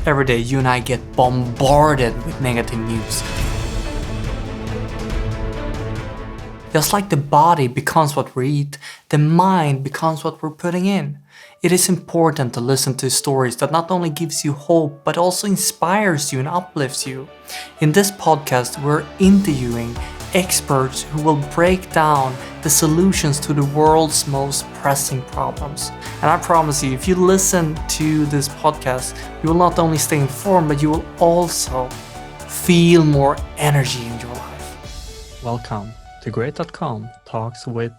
Every day you and I get bombarded with negative news. Just like the body becomes what we eat, the mind becomes what we're putting in. It is important to listen to stories that not only gives you hope, but also inspires you and uplifts you. In this podcast, we're interviewing experts who will break down the solutions to the world's most pressing problems. And I promise you, if you listen to this podcast, you will not only stay informed, but you will also feel more energy in your life. Welcome to Great.com Talks with.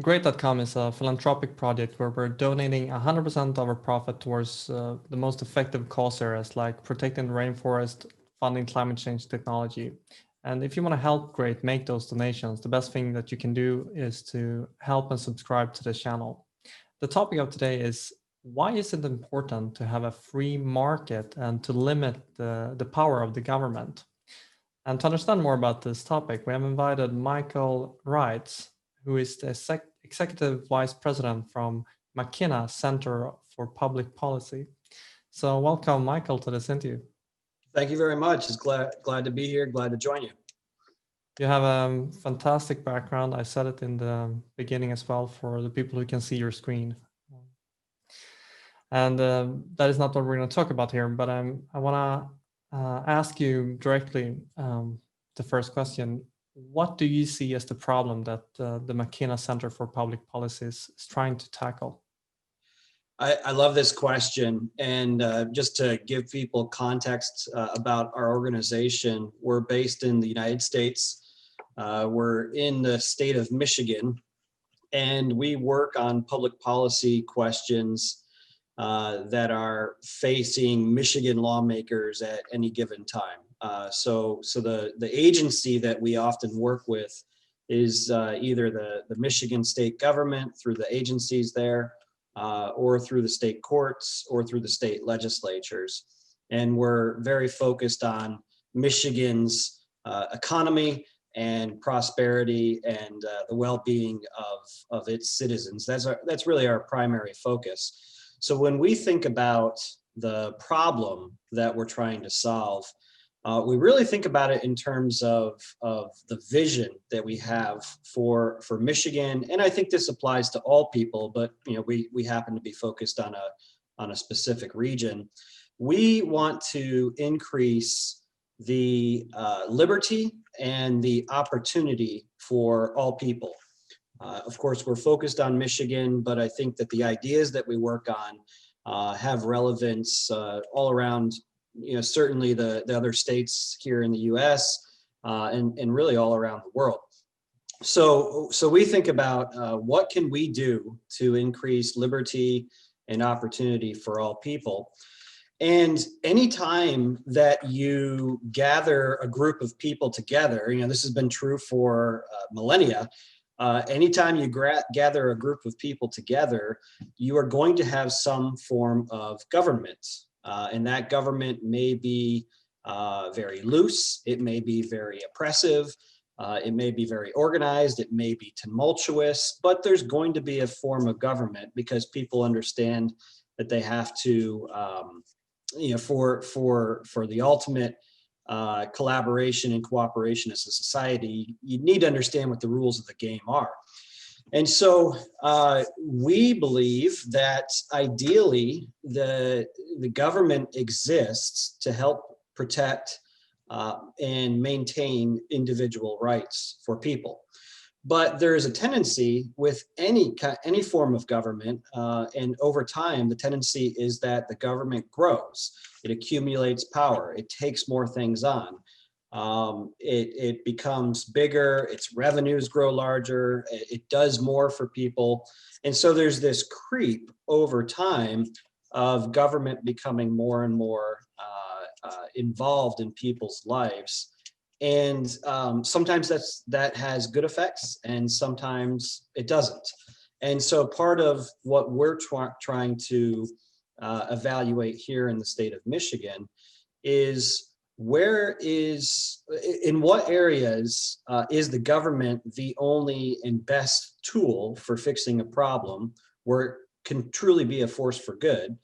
Great.com is a philanthropic project where we're donating 100% of our profit towards the most effective cause areas like protecting the rainforest, funding climate change technology. And if you want to help Great make those donations, the best thing that you can do is to help and subscribe to the channel. The topic of today is, why is it important to have a free market and to limit the power of the government? And to understand more about this topic, we have invited Michael Wright, who is the Executive Vice President from Mackinac Center for Public Policy. So welcome, Michael, to this interview. Thank you very much. It's glad to be here, glad to join you. You have a fantastic background. I said it in the beginning as well for the people who can see your screen. And that is not what we're going to talk about here, but I want to ask you directly the first question. What do you see as the problem that the Mackinac Center for Public Policy is trying to tackle? I love this question. And just to give people context about our organization, we're based in the United States. We're in the state of Michigan, and we work on public policy questions that are facing Michigan lawmakers at any given time. So the agency that we often work with is either the Michigan state government through the agencies there, or through the state courts or through the state legislatures. And we're very focused on Michigan's economy and prosperity and the well-being of its citizens. That's really our primary focus. So when we think about the problem that we're trying to solve, we really think about it in terms of the vision that we have for Michigan, and I think this applies to all people. But we happen to be focused on a specific region. We want to increase the liberty and the opportunity for all people. Of course, we're focused on Michigan, but I think that the ideas that we work on have relevance all around. Certainly the other states here in the U.S. And really all around the world. So we think about what can we do to increase liberty and opportunity for all people. And anytime that you gather a group of people together, this has been true for millennia. Anytime you gather a group of people together, you are going to have some form of government. And that government may be very loose, it may be very oppressive, it may be very organized, it may be tumultuous, but there's going to be a form of government because people understand that they have to, for the ultimate collaboration and cooperation as a society, you need to understand what the rules of the game are. And so we believe that ideally the government exists to help protect and maintain individual rights for people. But there is a tendency with any form of government, and over time, the tendency is that the government grows. It accumulates power. It takes more things on. It becomes bigger, its revenues grow larger, it does more for people. And so there's this creep over time of government becoming more and more involved in people's lives. And sometimes that has good effects and sometimes it doesn't. And so part of what we're trying to evaluate here in the state of Michigan is in what areas is the government the only and best tool for fixing a problem where can truly be a force for good,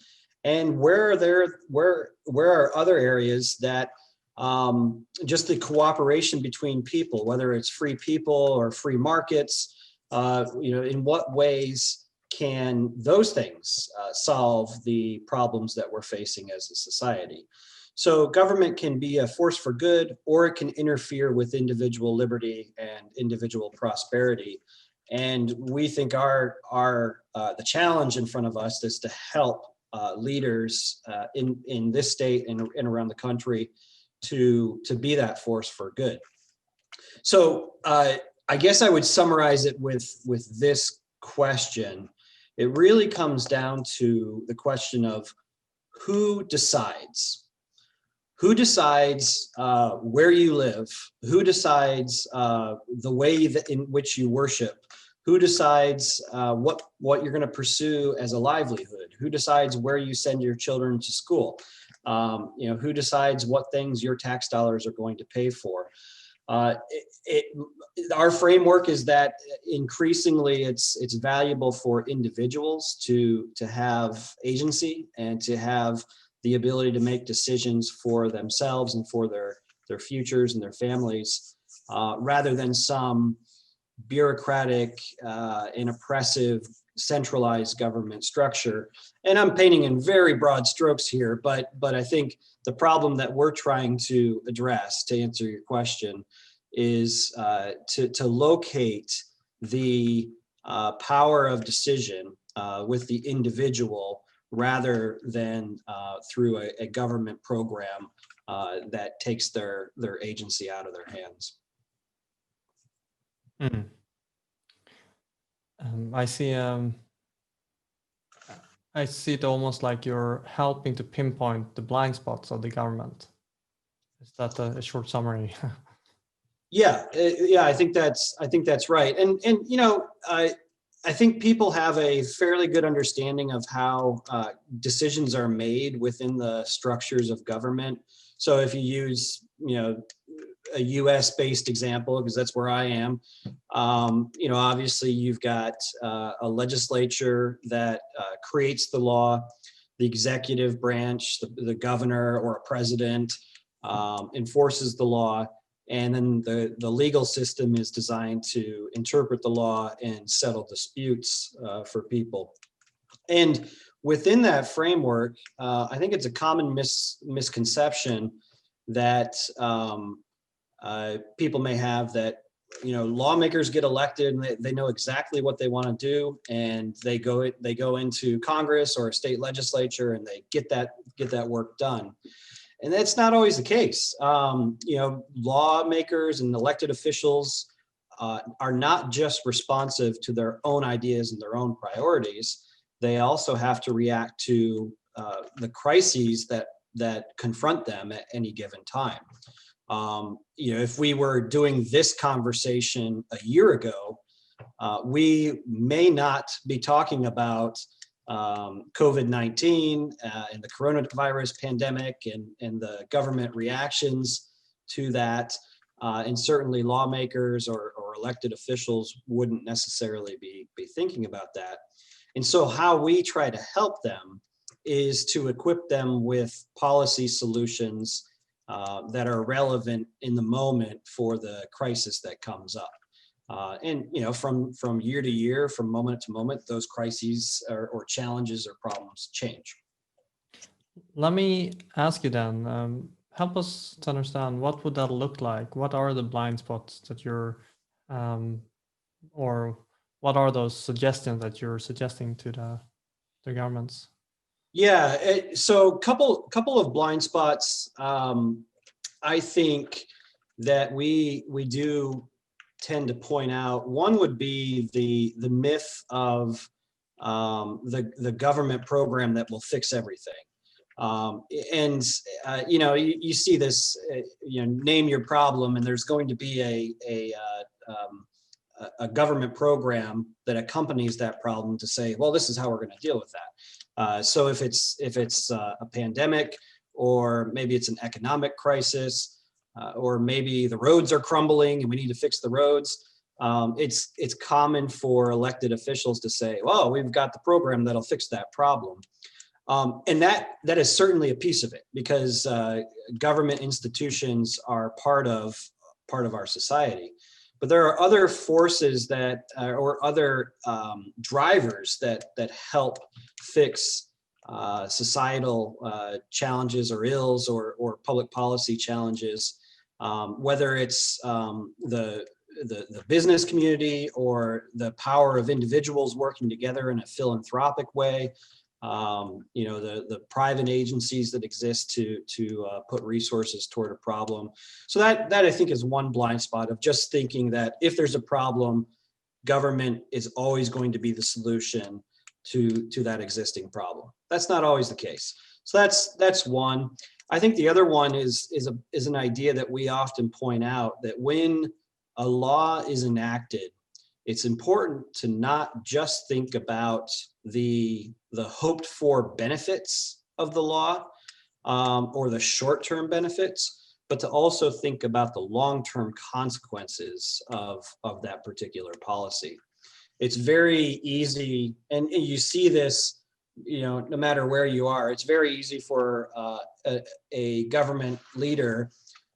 and where are other areas that just the cooperation between people, whether it's free people or free markets, in what ways can those things solve the problems that we're facing as a society? So government can be a force for good, or it can interfere with individual liberty and individual prosperity. And we think the challenge in front of us is to help leaders in this state and around the country to be that force for good. So I guess I would summarize it with this question. It really comes down to the question of who decides. Who decides where you live? Who decides the way in which you worship? Who decides what you're going to pursue as a livelihood? Who decides where you send your children to school? Who decides what things your tax dollars are going to pay for? Our framework is that increasingly it's valuable for individuals to have agency and to have the ability to make decisions for themselves and for their futures and their families, rather than some bureaucratic and oppressive centralized government structure. And I'm painting in very broad strokes here, but I think the problem that we're trying to address, to answer your question, is to locate the power of decision with the individual, rather than through a government program that takes their agency out of their hands. Mm. I see it almost like you're helping to pinpoint the blind spots of the government. Is that a short summary? Yeah, I think that's right. And I think people have a fairly good understanding of how decisions are made within the structures of government. So if you use, a US-based example, because that's where I am, obviously you've got a legislature that creates the law, the executive branch, the governor or a president enforces the law, and then the legal system is designed to interpret the law and settle disputes for people. And within that framework, I think it's a common misconception that people may have, that lawmakers get elected and they know exactly what they want to do, and they go into Congress or a state legislature and they get that work done. And that's not always the case. Lawmakers and elected officials are not just responsive to their own ideas and their own priorities. They also have to react to the crises that confront them at any given time. If we were doing this conversation a year ago, we may not be talking about COVID-19 and the coronavirus pandemic and the government reactions to that. And certainly lawmakers or elected officials wouldn't necessarily be thinking about that. And so how we try to help them is to equip them with policy solutions that are relevant in the moment for the crisis that comes up. And from year to year, from moment to moment, those crises or challenges or problems change. Let me ask you then, help us to understand, what would that look like? What are the blind spots that you're, or what are those suggestions that you're suggesting to the governments? Yeah, so couple of blind spots. I think that we do tend to point out. One would be the myth of the government program that will fix everything. You see this, name your problem, and there's going to be a government program that accompanies that problem to say, well, this is how we're going to deal with that. So if it's a pandemic, or maybe it's an economic crisis, or maybe the roads are crumbling and we need to fix the roads, it's common for elected officials to say, "Well, we've got the program that'll fix that problem," and that is certainly a piece of it, because government institutions are part of our society. But there are other forces that, or other drivers that help fix societal challenges or ills, or public policy challenges, whether it's the business community, or the power of individuals working together in a philanthropic way, the private agencies that exist to put resources toward a problem. So that I think is one blind spot, of just thinking that if there's a problem, government is always going to be the solution to that existing problem. That's not always the case. So that's one. I think the other one is an idea that we often point out, that when a law is enacted, it's important to not just think about the hoped for benefits of the law, or the short-term benefits, but to also think about the long-term consequences of that particular policy. It's very easy, and you see this, no matter where you are, it's very easy for a government leader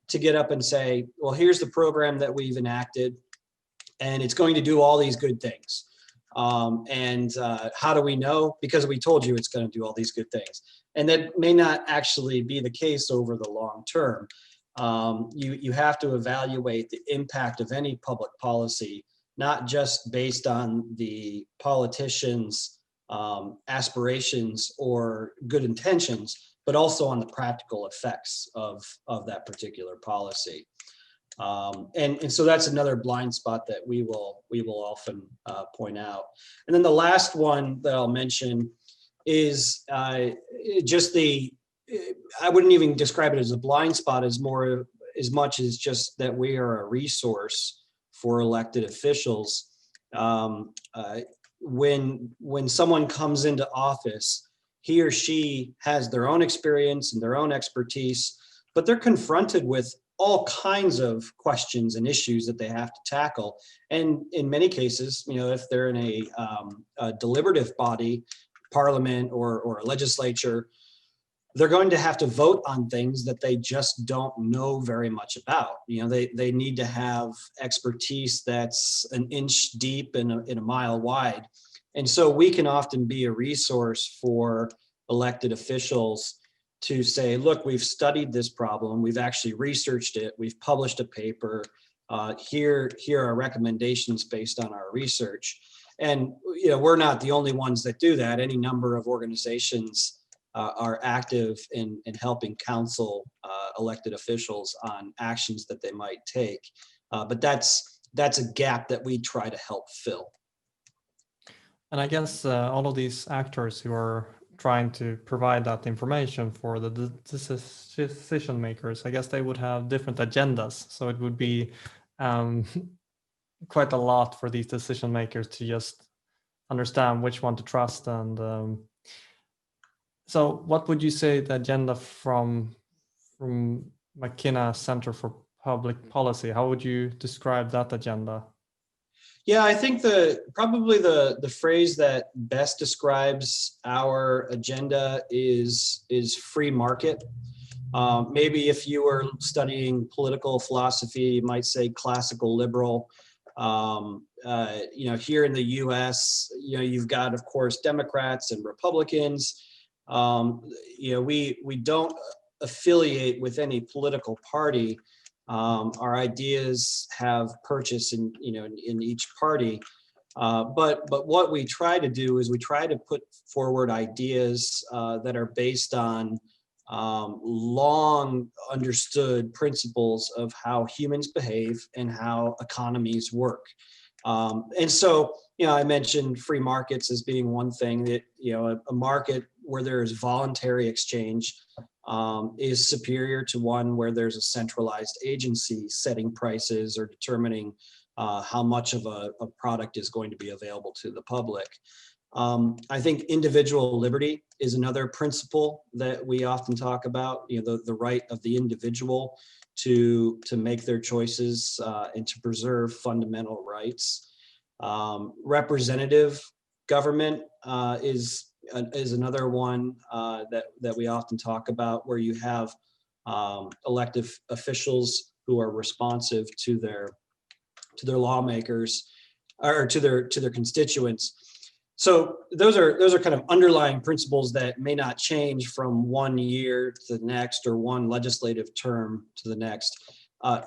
to get up and say, well, here's the program that we've enacted, and it's going to do all these good things. And how do we know? Because we told you it's going to do all these good things. And that may not actually be the case over the long term. You have to evaluate the impact of any public policy, not just based on the politicians' aspirations or good intentions, but also on the practical effects of that particular policy. And so that's another blind spot that we will often point out. And then the last one that I'll mention is just I wouldn't even describe it as a blind spot, as much as just that we are a resource for elected officials. When someone comes into office, he or she has their own experience and their own expertise, but they're confronted with all kinds of questions and issues that they have to tackle. And in many cases, if they're in a deliberative body, parliament or a legislature, they're going to have to vote on things that they just don't know very much about. They need to have expertise that's an inch deep and a mile wide. And so we can often be a resource for elected officials to say, look, we've studied this problem, we've actually researched it, we've published a paper, here are recommendations based on our research. And we're not the only ones that do that. Any number of organizations are active in helping counsel elected officials on actions that they might take. But that's a gap that we try to help fill. And I guess all of these actors who are trying to provide that information for the decision makers, I guess they would have different agendas. So it would be quite a lot for these decision makers to just understand which one to trust. And so what would you say the agenda from Mackinac Center for Public Policy, how would you describe that agenda? Yeah, I think probably the phrase that best describes our agenda is free market. Maybe if you were studying political philosophy, you might say classical liberal. Here in the U.S., you've got, of course, Democrats and Republicans. We don't affiliate with any political party. Our ideas have purchase in each party, but what we try to do is we try to put forward ideas that are based on long understood principles of how humans behave and how economies work. And so, I mentioned free markets as being one thing. That a market where there is voluntary exchange is superior to one where there's a centralized agency setting prices or determining how much of a product is going to be available to the public. I think individual liberty is another principle that we often talk about, the right of the individual to make their choices and to preserve fundamental rights. Representative government is another one that we often talk about, where you have elected officials who are responsive to their lawmakers or to their constituents. So those are kind of underlying principles that may not change from one year to the next or one legislative term to the next.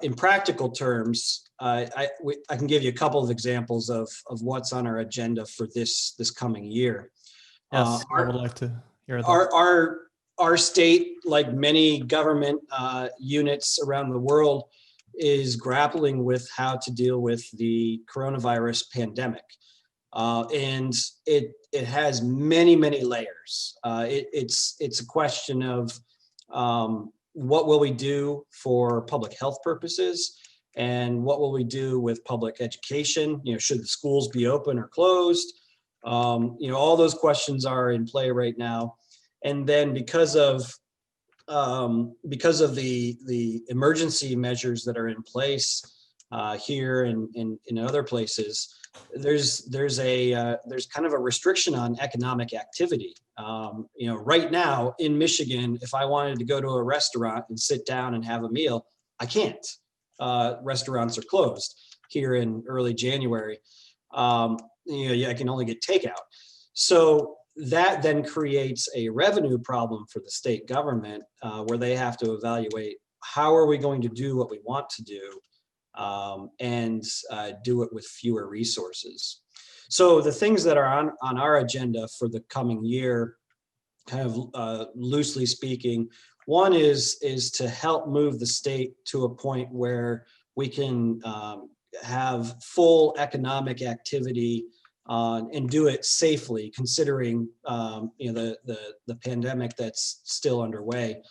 In practical terms, I can give you a couple of examples of what's on our agenda for this coming year. Yes, I would like to hear that. Our state, like many government units around the world, is grappling with how to deal with the coronavirus pandemic. And it has many layers. It's a question of what will we do for public health purposes, and what will we do with public education? Should the schools be open or closed? All those questions are in play right now. And then because of the emergency measures that are in place here and in other places, there's kind of a restriction on economic activity. Right now in Michigan, if I wanted to go to a restaurant and sit down and have a meal, I can't. Restaurants are closed here in early January. I can only get takeout. So that then creates a revenue problem for the state government, where they have to evaluate, how are we going to do what we want to do, and do it with fewer resources. So the things that are on our agenda for the coming year, kind of loosely speaking, one is to help move the state to a point where we can have full economic activity and do it safely, considering the pandemic that's still underway.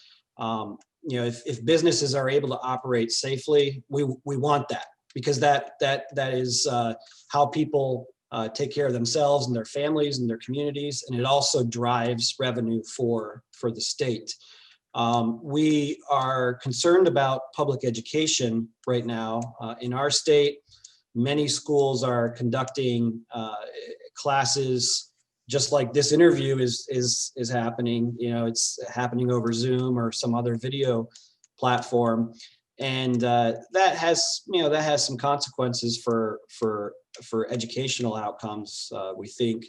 If businesses are able to operate safely, we want that, because that is how people take care of themselves and their families and their communities, and it also drives revenue for the state. We are concerned about public education right now in our state. Many schools are conducting classes just like this interview is happening. It's happening over Zoom or some other video platform, and that has some consequences for educational outcomes, we think.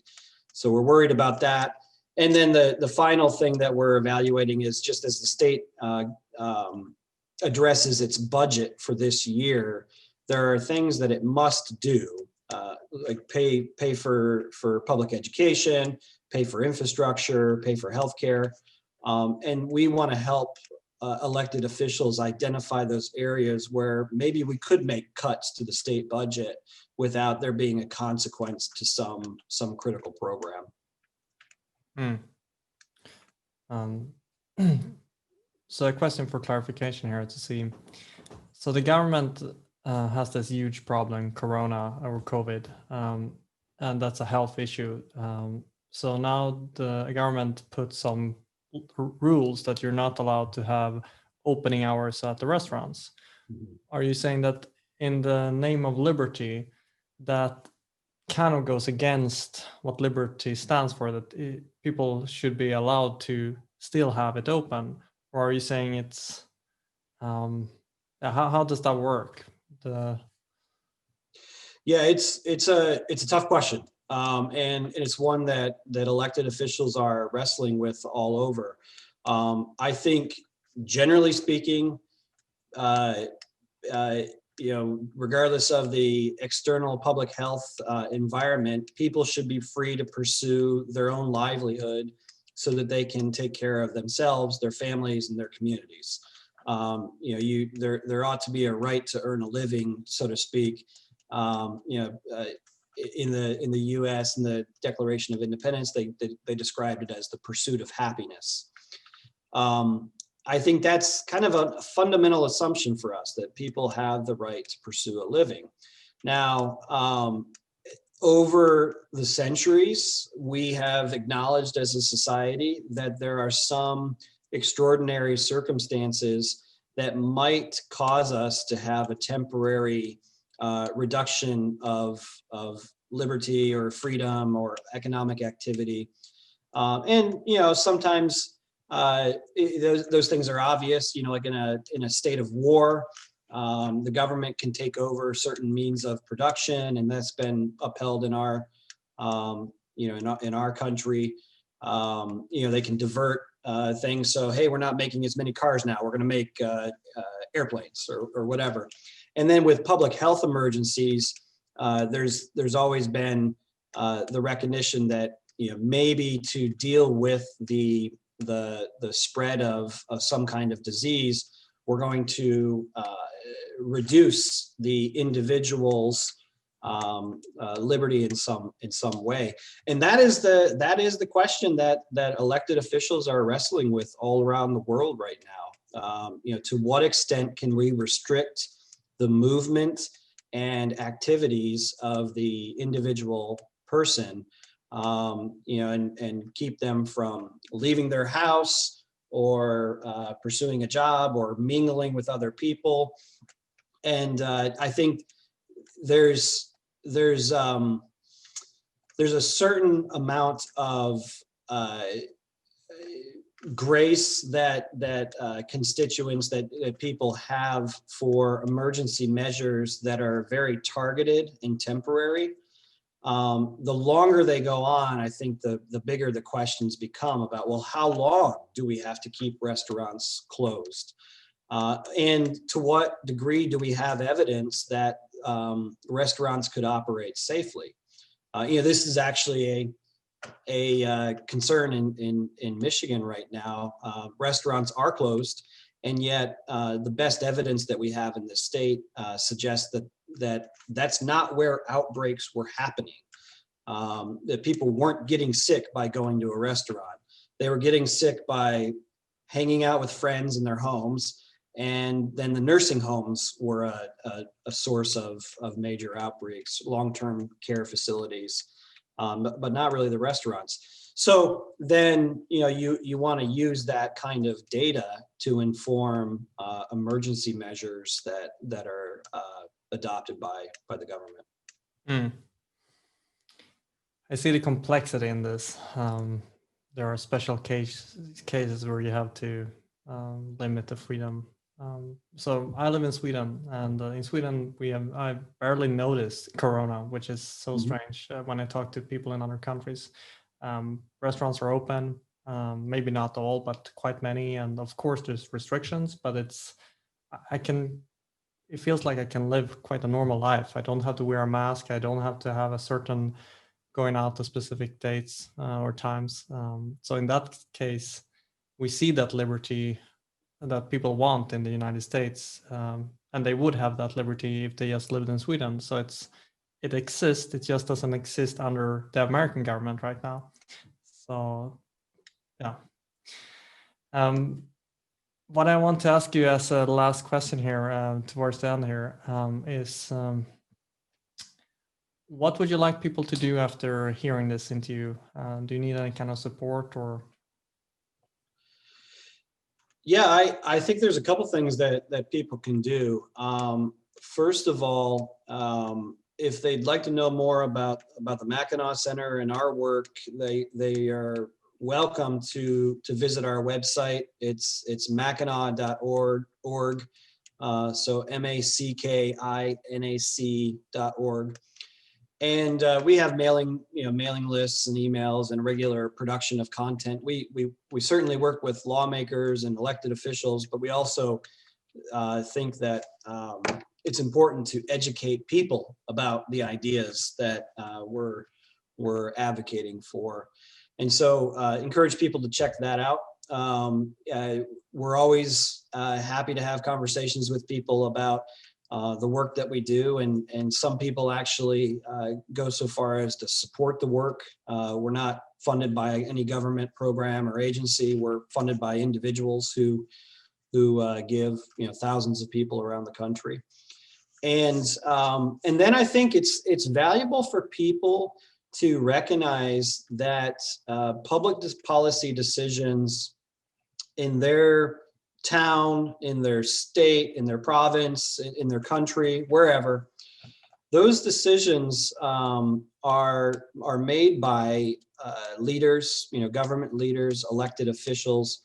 So we're worried about that. And then the final thing that we're evaluating is, just as the state addresses its budget for this year, there are things that it must do, like pay for public education, pay for infrastructure, pay for healthcare, and we want to help elected officials identify those areas where maybe we could make cuts to the state budget without there being a consequence to some critical program. So a question for clarification here to see. So the government has this huge problem, Corona or COVID, and that's a health issue. So now the government put some rules that you're not allowed to have opening hours at the restaurants. Mm-hmm. Are you saying that in the name of liberty, that kind of goes against what liberty stands for, that people should be allowed to still have it open? Or are you saying it's, how does that work? Yeah, it's a tough question. And it's one that elected officials are wrestling with all over. I think, generally speaking, regardless of the external public health environment, people should be free to pursue their own livelihood so that they can take care of themselves, their families, and their communities. There ought to be a right to earn a living, so to speak. In the U.S. in the Declaration of Independence, they described it as the pursuit of happiness. I think that's kind of a fundamental assumption for us, that people have the right to pursue a living. Now, over the centuries, we have acknowledged as a society that there are some extraordinary circumstances that might cause us to have a temporary reduction of liberty or freedom or economic activity. And sometimes those things are obvious. Like in a state of war, the government can take over certain means of production, and that's been upheld in our in our country. They can divert things. So, hey, we're not making as many cars now. We're going to make airplanes or whatever. And then with public health emergencies, there's always been the recognition that maybe to deal with the spread of some kind of disease, we're going to reduce the individual's liberty in some way. And that is the question that elected officials are wrestling with all around the world right now. To what extent can we restrict the movement and activities of the individual person, and keep them from leaving their house or pursuing a job or mingling with other people. And I think there's a certain amount of grace that constituents that people have for emergency measures that are very targeted and temporary. The longer they go on, I think the bigger the questions become about, well, how long do we have to keep restaurants closed? And to what degree do we have evidence that restaurants could operate safely? This is actually a concern in Michigan right now. Restaurants are closed, and yet the best evidence that we have in the state suggests that that's not where outbreaks were happening. That people weren't getting sick by going to a restaurant. They were getting sick by hanging out with friends in their homes. And then the nursing homes were a source of major outbreaks, long-term care facilities, but not really the restaurants. So then, you want to use that kind of data to inform emergency measures that are adopted by the government. Mm. I see the complexity in this. There are special cases where you have to limit the freedom. So I live in Sweden, and in Sweden I barely noticed Corona, which is so strange when I talk to people in other countries. Restaurants are open, maybe not all, but quite many, and of course there's restrictions, but it feels like I can live quite a normal life. I don't have to wear a mask. I don't have to have a certain going out to specific dates or times. So in that case, we see that liberty that people want in the United States, and they would have that liberty if they just lived in Sweden. So it exists. It just doesn't exist under the American government right now. So, yeah. What I want to ask you as a last question here, towards the end here, is what would you like people to do after hearing this interview? Do you need any kind of support or? Yeah, I think there's a couple things that people can do. First of all, if they'd like to know more about the Mackinac Center and our work, they are welcome to visit our website. It's mackinac.org. So MACKINAC.org. And we have mailing lists and emails and regular production of content. We certainly work with lawmakers and elected officials, but we also think that it's important to educate people about the ideas that we're advocating for. And so encourage people to check that out. We're always happy to have conversations with people about the work that we do, and some people actually go so far as to support the work. We're not funded by any government program or agency. We're funded by individuals who give thousands of people around the country. And then I think it's valuable for people to recognize that public policy decisions in their town, in their state, in their province, in their country, wherever. Those decisions are made by leaders, government leaders, elected officials,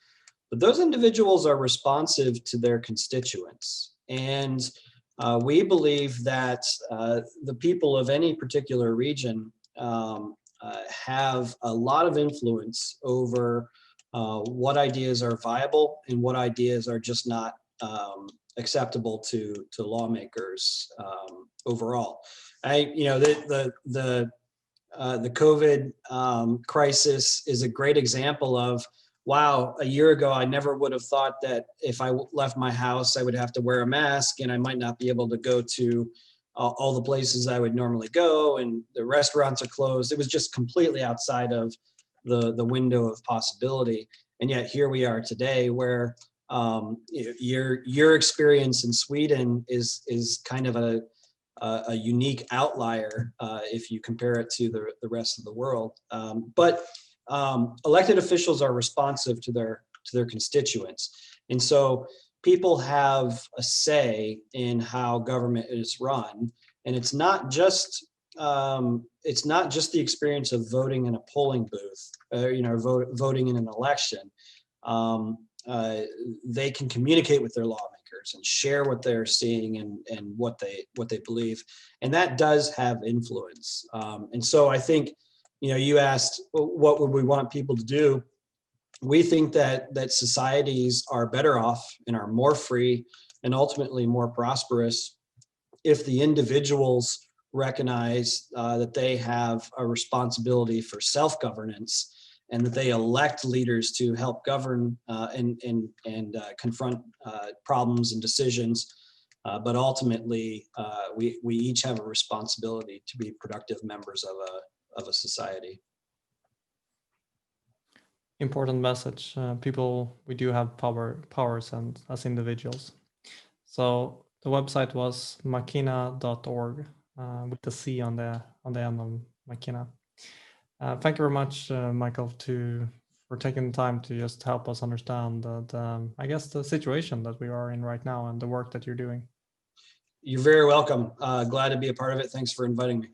but those individuals are responsive to their constituents. And we believe that the people of any particular region have a lot of influence over what ideas are viable and what ideas are just not acceptable to lawmakers overall. The COVID crisis is a great example of, wow, a year ago, I never would have thought that if I left my house, I would have to wear a mask and I might not be able to go to all the places I would normally go, and the restaurants are closed. It was just completely outside of the window of possibility. And yet here we are today, where your experience in Sweden is kind of a unique outlier if you compare it to the rest of the world. But elected officials are responsive to their constituents, and so people have a say in how government is run. And it's not just the experience of voting in a polling booth, voting in an election. They can communicate with their lawmakers and share what they're seeing and what they believe, and that does have influence. And so I think, you asked, what would we want people to do? We think that societies are better off and are more free and ultimately more prosperous if the individuals recognize that they have a responsibility for self-governance, and that they elect leaders to help govern and confront problems and decisions. But ultimately, we each have a responsibility to be productive members of a society. Important message. We do have powers and as individuals. So the website was mackinac.org with the C on the end of Mackinac. Thank you very much, Michael, for taking the time to just help us understand the situation that we are in right now and the work that you're doing. You're very welcome. Glad to be a part of it. Thanks for inviting me.